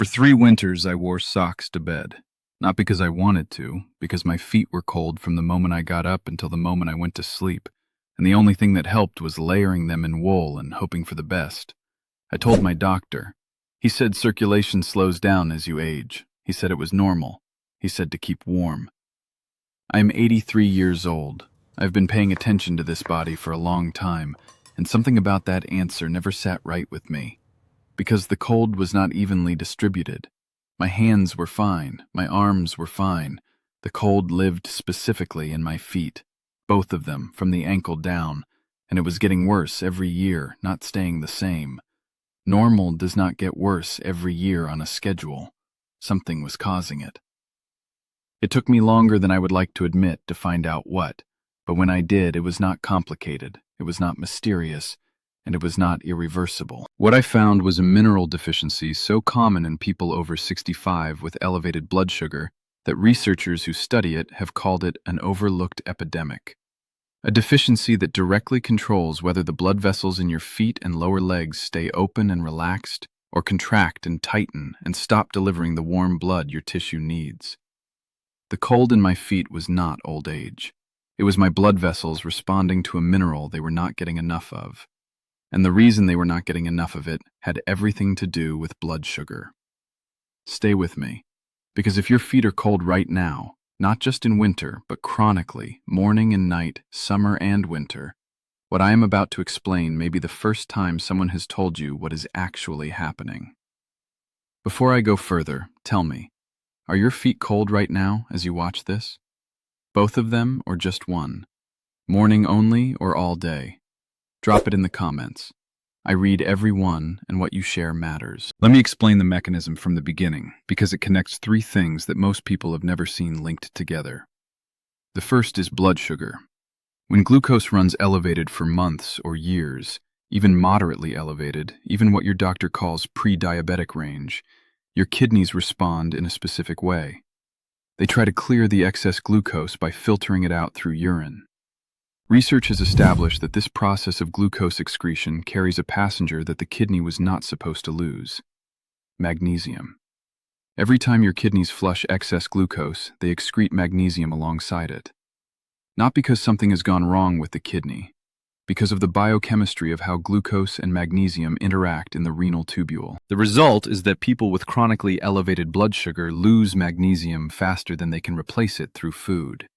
For 3 winters, I wore socks to bed. Not because I wanted to, because my feet were cold from the moment I got up until the moment I went to sleep, and the only thing that helped was layering them in wool and hoping for the best. I told my doctor. He said circulation slows down as you age. He said it was normal. He said to keep warm. I am 83 years old. I've been paying attention to this body for a long time, and something about that answer never sat right with me. Because the cold was not evenly distributed. My hands were fine, my arms were fine. The cold lived specifically in my feet, both of them, from the ankle down, and it was getting worse every year, not staying the same. Normal does not get worse every year on a schedule. Something was causing it. It took me longer than I would like to admit to find out what, but when I did, it was not complicated, it was not mysterious, and it was not irreversible. What I found was a mineral deficiency so common in people over 65 with elevated blood sugar that researchers who study it have called it an overlooked epidemic. A deficiency that directly controls whether the blood vessels in your feet and lower legs stay open and relaxed or contract and tighten and stop delivering the warm blood your tissue needs. The cold in my feet was not old age. It was my blood vessels responding to a mineral they were not getting enough of. And the reason they were not getting enough of it had everything to do with blood sugar. Stay with me, because if your feet are cold right now, not just in winter, but chronically, morning and night, summer and winter, what I am about to explain may be the first time someone has told you what is actually happening. Before I go further, tell me, are your feet cold right now as you watch this? Both of them or just one? Morning only or all day? Drop it in the comments. I read every one, and what you share matters. Let me explain the mechanism from the beginning, because it connects 3 things that most people have never seen linked together. The first is blood sugar. When glucose runs elevated for months or years, even moderately elevated, even what your doctor calls pre-diabetic range, your kidneys respond in a specific way. They try to clear the excess glucose by filtering it out through urine. Research has established that this process of glucose excretion carries a passenger that the kidney was not supposed to lose: magnesium. Every time your kidneys flush excess glucose, they excrete magnesium alongside it. Not because something has gone wrong with the kidney, because of the biochemistry of how glucose and magnesium interact in the renal tubule. The result is that people with chronically elevated blood sugar lose magnesium faster than they can replace it through food.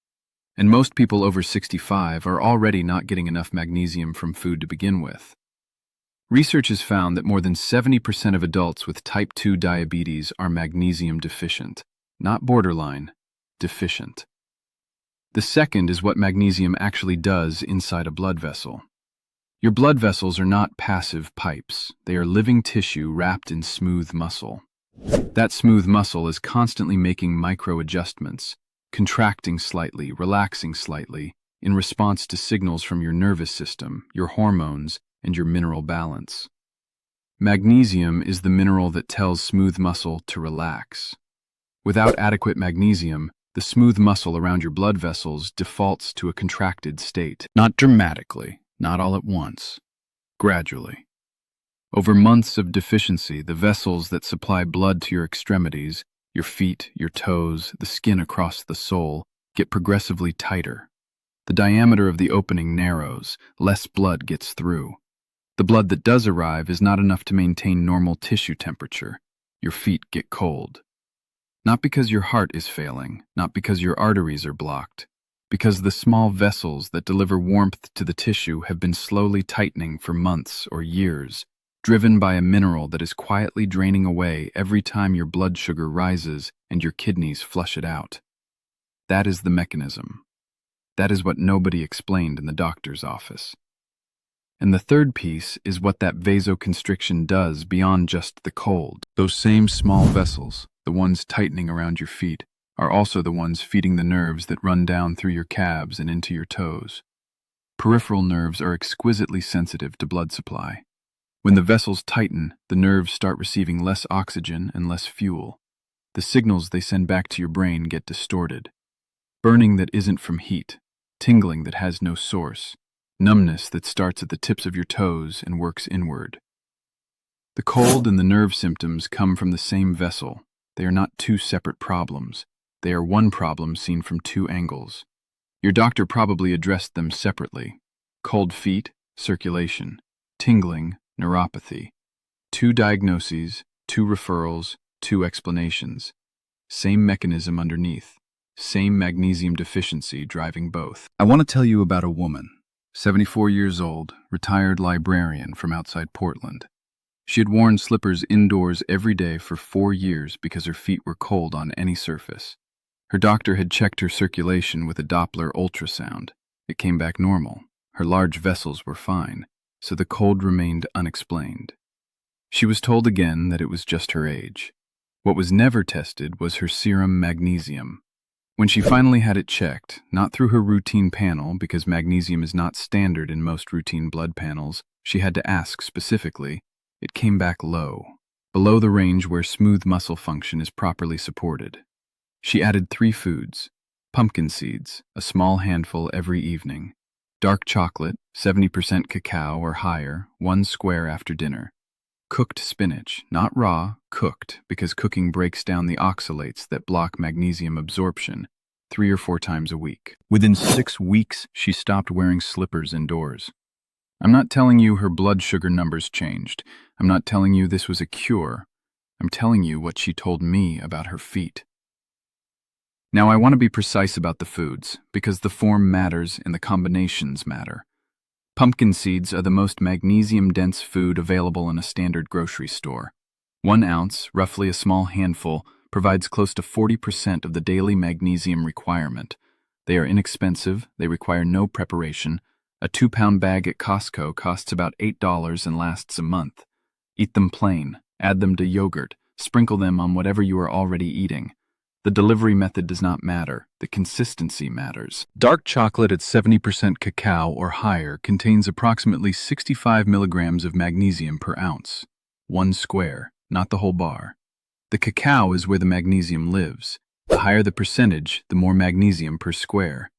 And most people over 65 are already not getting enough magnesium from food to begin with. Research has found that more than 70% of adults with type 2 diabetes are magnesium deficient, not borderline, deficient. The second is what magnesium actually does inside a blood vessel. Your blood vessels are not passive pipes. They are living tissue wrapped in smooth muscle. That smooth muscle is constantly making micro-adjustments, contracting slightly, relaxing slightly, in response to signals from your nervous system, your hormones, and your mineral balance. Magnesium is the mineral that tells smooth muscle to relax. Without adequate magnesium, the smooth muscle around your blood vessels defaults to a contracted state. Not dramatically, not all at once, gradually. Over months of deficiency, the vessels that supply blood to your extremities, your feet, your toes, the skin across the sole, get progressively tighter. The diameter of the opening narrows, less blood gets through. The blood that does arrive is not enough to maintain normal tissue temperature. Your feet get cold. Not because your heart is failing, not because your arteries are blocked, because the small vessels that deliver warmth to the tissue have been slowly tightening for months or years, driven by a mineral that is quietly draining away every time your blood sugar rises and your kidneys flush it out. That is the mechanism. That is what nobody explained in the doctor's office. And the third piece is what that vasoconstriction does beyond just the cold. Those same small vessels, the ones tightening around your feet, are also the ones feeding the nerves that run down through your calves and into your toes. Peripheral nerves are exquisitely sensitive to blood supply. When the vessels tighten, the nerves start receiving less oxygen and less fuel. The signals they send back to your brain get distorted. Burning that isn't from heat, tingling that has no source, numbness that starts at the tips of your toes and works inward. The cold and the nerve symptoms come from the same vessel. They are not two separate problems. They are one problem seen from two angles. Your doctor probably addressed them separately. Cold feet, circulation. Tingling, neuropathy. Two diagnoses, two referrals, two explanations. Same mechanism underneath. Same magnesium deficiency driving both. I want to tell you about a woman, 74 years old, retired librarian from outside Portland. She had worn slippers indoors every day for 4 years because her feet were cold on any surface. Her doctor had checked her circulation with a Doppler ultrasound. It came back normal. Her large vessels were fine, so the cold remained unexplained. She was told again that it was just her age. What was never tested was her serum magnesium. When she finally had it checked, not through her routine panel because magnesium is not standard in most routine blood panels, she had to ask specifically, it came back low, below the range where smooth muscle function is properly supported. She added 3 foods: pumpkin seeds, a small handful every evening; dark chocolate, 70% cacao or higher, 1 square after dinner; cooked spinach, not raw, cooked, because cooking breaks down the oxalates that block magnesium absorption, 3 or 4 times a week. Within 6 weeks, she stopped wearing slippers indoors. I'm not telling you her blood sugar numbers changed. I'm not telling you this was a cure. I'm telling you what she told me about her feet. Now, I want to be precise about the foods, because the form matters and the combinations matter. Pumpkin seeds are the most magnesium-dense food available in a standard grocery store. 1 ounce, roughly a small handful, provides close to 40% of the daily magnesium requirement. They are inexpensive, they require no preparation. A 2-pound bag at Costco costs about $8 and lasts a month. Eat them plain, add them to yogurt, sprinkle them on whatever you are already eating. The delivery method does not matter, the consistency matters. Dark chocolate at 70% cacao or higher contains approximately 65 milligrams of magnesium per ounce. 1 square, not the whole bar. The cacao is where the magnesium lives. The higher the percentage, the more magnesium per square.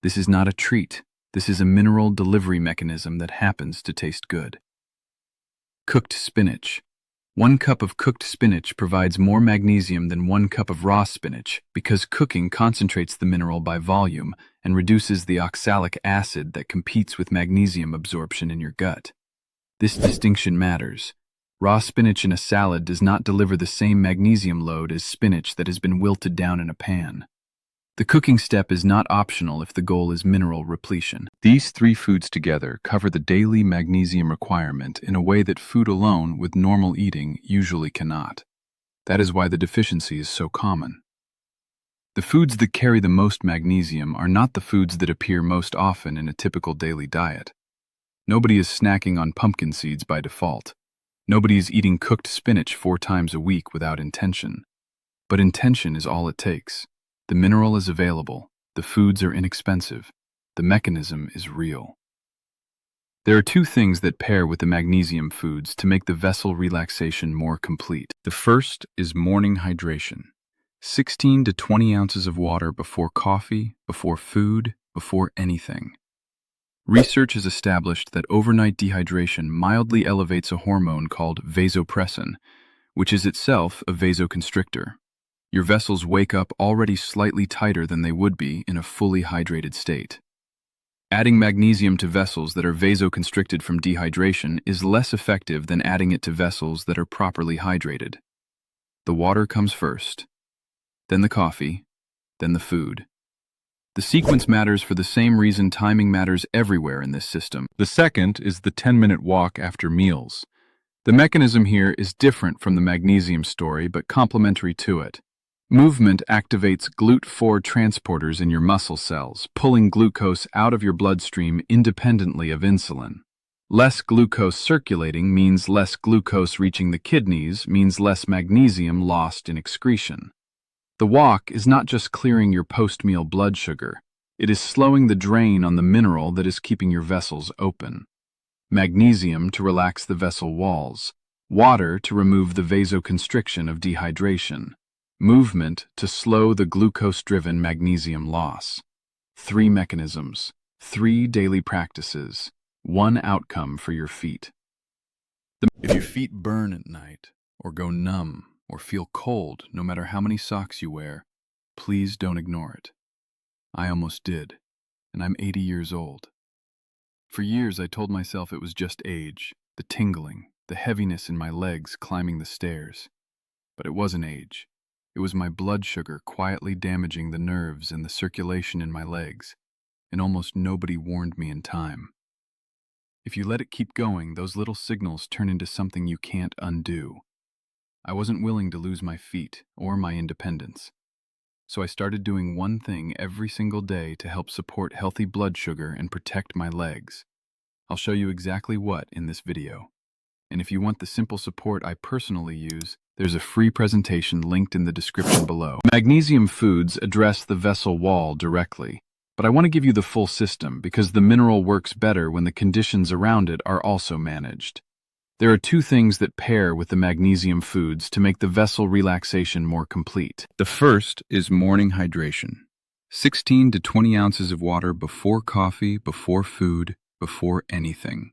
This is not a treat. This is a mineral delivery mechanism that happens to taste good. Cooked spinach. 1 cup of cooked spinach provides more magnesium than 1 cup of raw spinach because cooking concentrates the mineral by volume and reduces the oxalic acid that competes with magnesium absorption in your gut. This distinction matters. Raw spinach in a salad does not deliver the same magnesium load as spinach that has been wilted down in a pan. The cooking step is not optional if the goal is mineral repletion. These 3 foods together cover the daily magnesium requirement in a way that food alone with normal eating usually cannot. That is why the deficiency is so common. The foods that carry the most magnesium are not the foods that appear most often in a typical daily diet. Nobody is snacking on pumpkin seeds by default. Nobody is eating cooked spinach 4 times a week without intention. But intention is all it takes. The mineral is available, the foods are inexpensive, the mechanism is real. There are 2 things that pair with the magnesium foods to make the vessel relaxation more complete. The first is morning hydration. 16 to 20 ounces of water before coffee, before food, before anything. Research has established that overnight dehydration mildly elevates a hormone called vasopressin, which is itself a vasoconstrictor. Your vessels wake up already slightly tighter than they would be in a fully hydrated state. Adding magnesium to vessels that are vasoconstricted from dehydration is less effective than adding it to vessels that are properly hydrated. The water comes first, then the coffee, then the food. The sequence matters for the same reason timing matters everywhere in this system. The second is the 10-minute walk after meals. The mechanism here is different from the magnesium story, but complementary to it. Movement activates GLUT4 transporters in your muscle cells, pulling glucose out of your bloodstream independently of insulin. Less glucose circulating means less glucose reaching the kidneys, means less magnesium lost in excretion. The walk is not just clearing your post-meal blood sugar, it is slowing the drain on the mineral that is keeping your vessels open. Magnesium to relax the vessel walls, water to remove the vasoconstriction of dehydration. Movement to slow the glucose-driven magnesium loss. 3 mechanisms, 3 daily practices, 1 outcome for your feet. If your feet burn at night, or go numb, or feel cold, no matter how many socks you wear, please don't ignore it. I almost did, and I'm 80 years old. For years I told myself it was just age, the tingling, the heaviness in my legs climbing the stairs. But it wasn't age. It was my blood sugar quietly damaging the nerves and the circulation in my legs, and almost nobody warned me in time. If you let it keep going, those little signals turn into something you can't undo. I wasn't willing to lose my feet or my independence. So I started doing one thing every single day to help support healthy blood sugar and protect my legs. I'll show you exactly what in this video. And if you want the simple support I personally use, there's a free presentation linked in the description below. Magnesium foods address the vessel wall directly, but I want to give you the full system because the mineral works better when the conditions around it are also managed. There are two things that pair with the magnesium foods to make the vessel relaxation more complete. The first is morning hydration. 16 to 20 ounces of water before coffee, before food, before anything.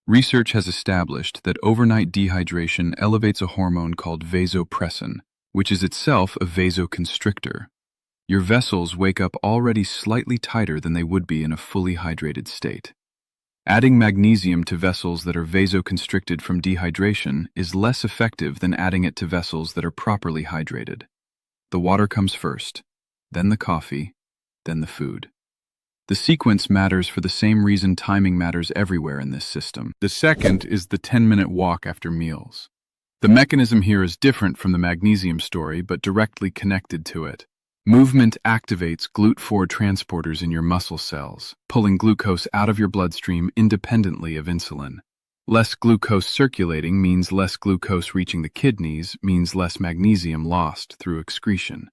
Research has established that overnight dehydration elevates a hormone called vasopressin, which is itself a vasoconstrictor. Your vessels wake up already slightly tighter than they would be in a fully hydrated state. Adding magnesium to vessels that are vasoconstricted from dehydration is less effective than adding it to vessels that are properly hydrated. The water comes first, then the coffee, then the food. The sequence matters for the same reason timing matters everywhere in this system. The second is the 10-minute walk after meals. The mechanism here is different from the magnesium story, but directly connected to it. Movement activates GLUT4 transporters in your muscle cells, pulling glucose out of your bloodstream independently of insulin. Less glucose circulating means less glucose reaching the kidneys, means less magnesium lost through excretion.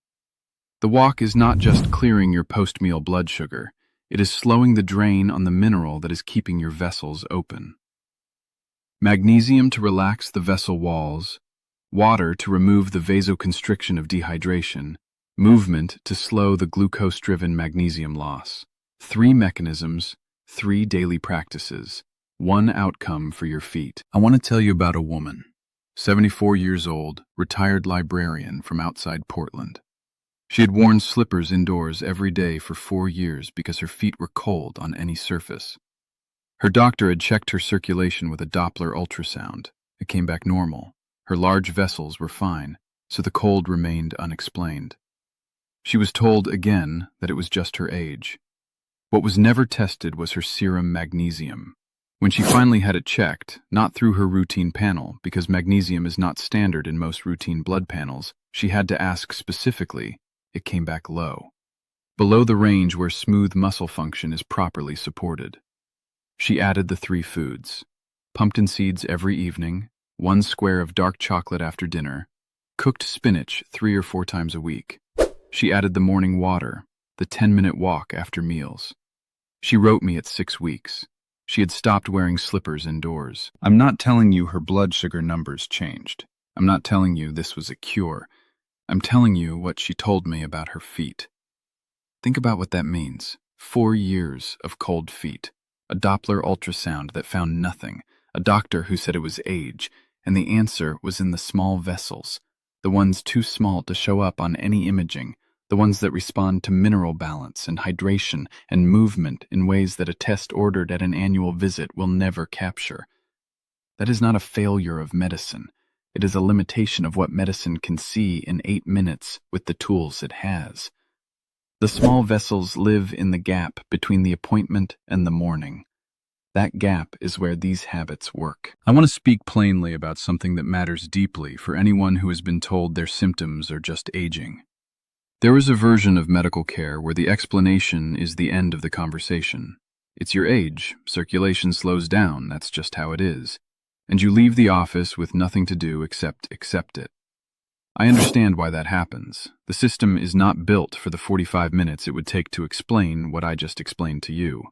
The walk is not just clearing your post-meal blood sugar, it is slowing the drain on the mineral that is keeping your vessels open. Magnesium to relax the vessel walls, water to remove the vasoconstriction of dehydration, movement to slow the glucose-driven magnesium loss. 3 mechanisms, 3 daily practices, 1 outcome for your feet. I want to tell you about a woman, 74 years old, retired librarian from outside Portland. She had worn slippers indoors every day for 4 years because her feet were cold on any surface. Her doctor had checked her circulation with a Doppler ultrasound. It came back normal. Her large vessels were fine, so the cold remained unexplained. She was told again that it was just her age. What was never tested was her serum magnesium. When she finally had it checked, not through her routine panel, because magnesium is not standard in most routine blood panels, she had to ask specifically, it came back low. Below the range where smooth muscle function is properly supported. She added the 3 foods. Pumpkin seeds every evening, 1 square of dark chocolate after dinner, cooked spinach 3 or 4 times a week. She added the morning water, the 10-minute walk after meals. She wrote me at 6 weeks. She had stopped wearing slippers indoors. I'm not telling you her blood sugar numbers changed. I'm not telling you this was a cure. I'm telling you what she told me about her feet. Think about what that means. 4 years of cold feet. A Doppler ultrasound that found nothing. A doctor who said it was age. And the answer was in the small vessels. The ones too small to show up on any imaging. The ones that respond to mineral balance and hydration and movement in ways that a test ordered at an annual visit will never capture. That is not a failure of medicine. It is a limitation of what medicine can see in 8 minutes with the tools it has. The small vessels live in the gap between the appointment and the morning. That gap is where these habits work. I want to speak plainly about something that matters deeply for anyone who has been told their symptoms are just aging. There is a version of medical care where the explanation is the end of the conversation. It's your age, circulation slows down, that's just how it is. And you leave the office with nothing to do except accept it. I understand why that happens. The system is not built for the 45 minutes it would take to explain what I just explained to you.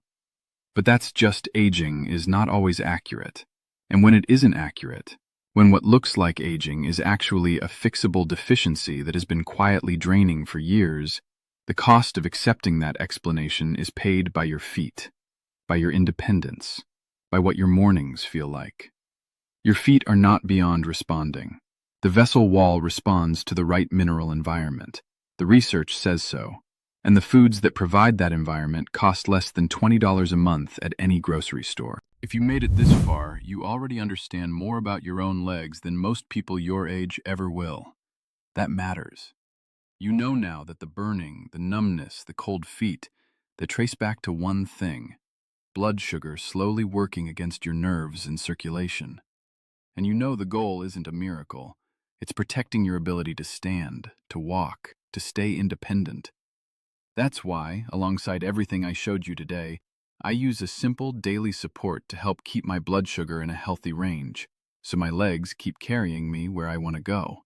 But that's just aging is not always accurate. And when it isn't accurate, when what looks like aging is actually a fixable deficiency that has been quietly draining for years, the cost of accepting that explanation is paid by your feet, by your independence, by what your mornings feel like. Your feet are not beyond responding. The vessel wall responds to the right mineral environment. The research says so. And the foods that provide that environment cost less than $20 a month at any grocery store. If you made it this far, you already understand more about your own legs than most people your age ever will. That matters. You know now that the burning, the numbness, the cold feet, they trace back to one thing: blood sugar slowly working against your nerves and circulation. And you know the goal isn't a miracle. It's protecting your ability to stand, to walk, to stay independent. That's why, alongside everything I showed you today, I use a simple daily support to help keep my blood sugar in a healthy range, so my legs keep carrying me where I want to go.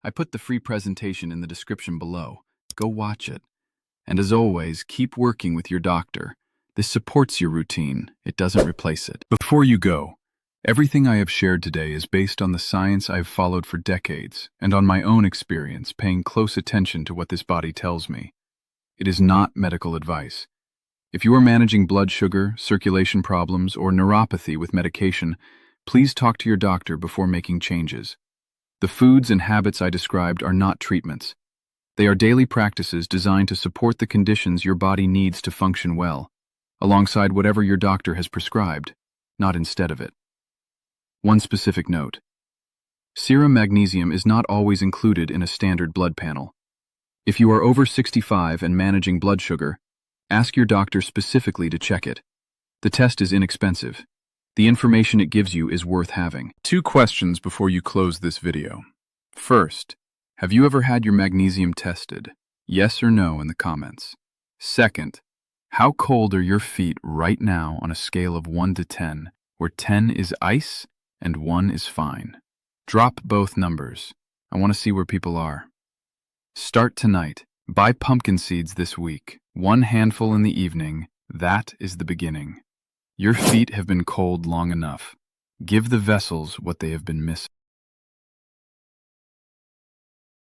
I put the free presentation in the description below. Go watch it. And as always, keep working with your doctor. This supports your routine. It doesn't replace it. Before you go, everything I have shared today is based on the science I've followed for decades and on my own experience, paying close attention to what this body tells me. It is not medical advice. If you are managing blood sugar, circulation problems, or neuropathy with medication, please talk to your doctor before making changes. The foods and habits I described are not treatments. They are daily practices designed to support the conditions your body needs to function well, alongside whatever your doctor has prescribed, not instead of it. One specific note: serum magnesium is not always included in a standard blood panel. If you are over 65 and managing blood sugar, ask your doctor specifically to check it. The test is inexpensive. The information it gives you is worth having. 2 questions before you close this video. First, have you ever had your magnesium tested? Yes or no in the comments. Second, how cold are your feet right now on a scale of 1 to 10, where 10 is ice and 1 is fine? Drop both numbers. I want to see where people are. Start tonight. Buy pumpkin seeds this week. 1 handful in the evening. That is the beginning. Your feet have been cold long enough. Give the vessels what they have been missing.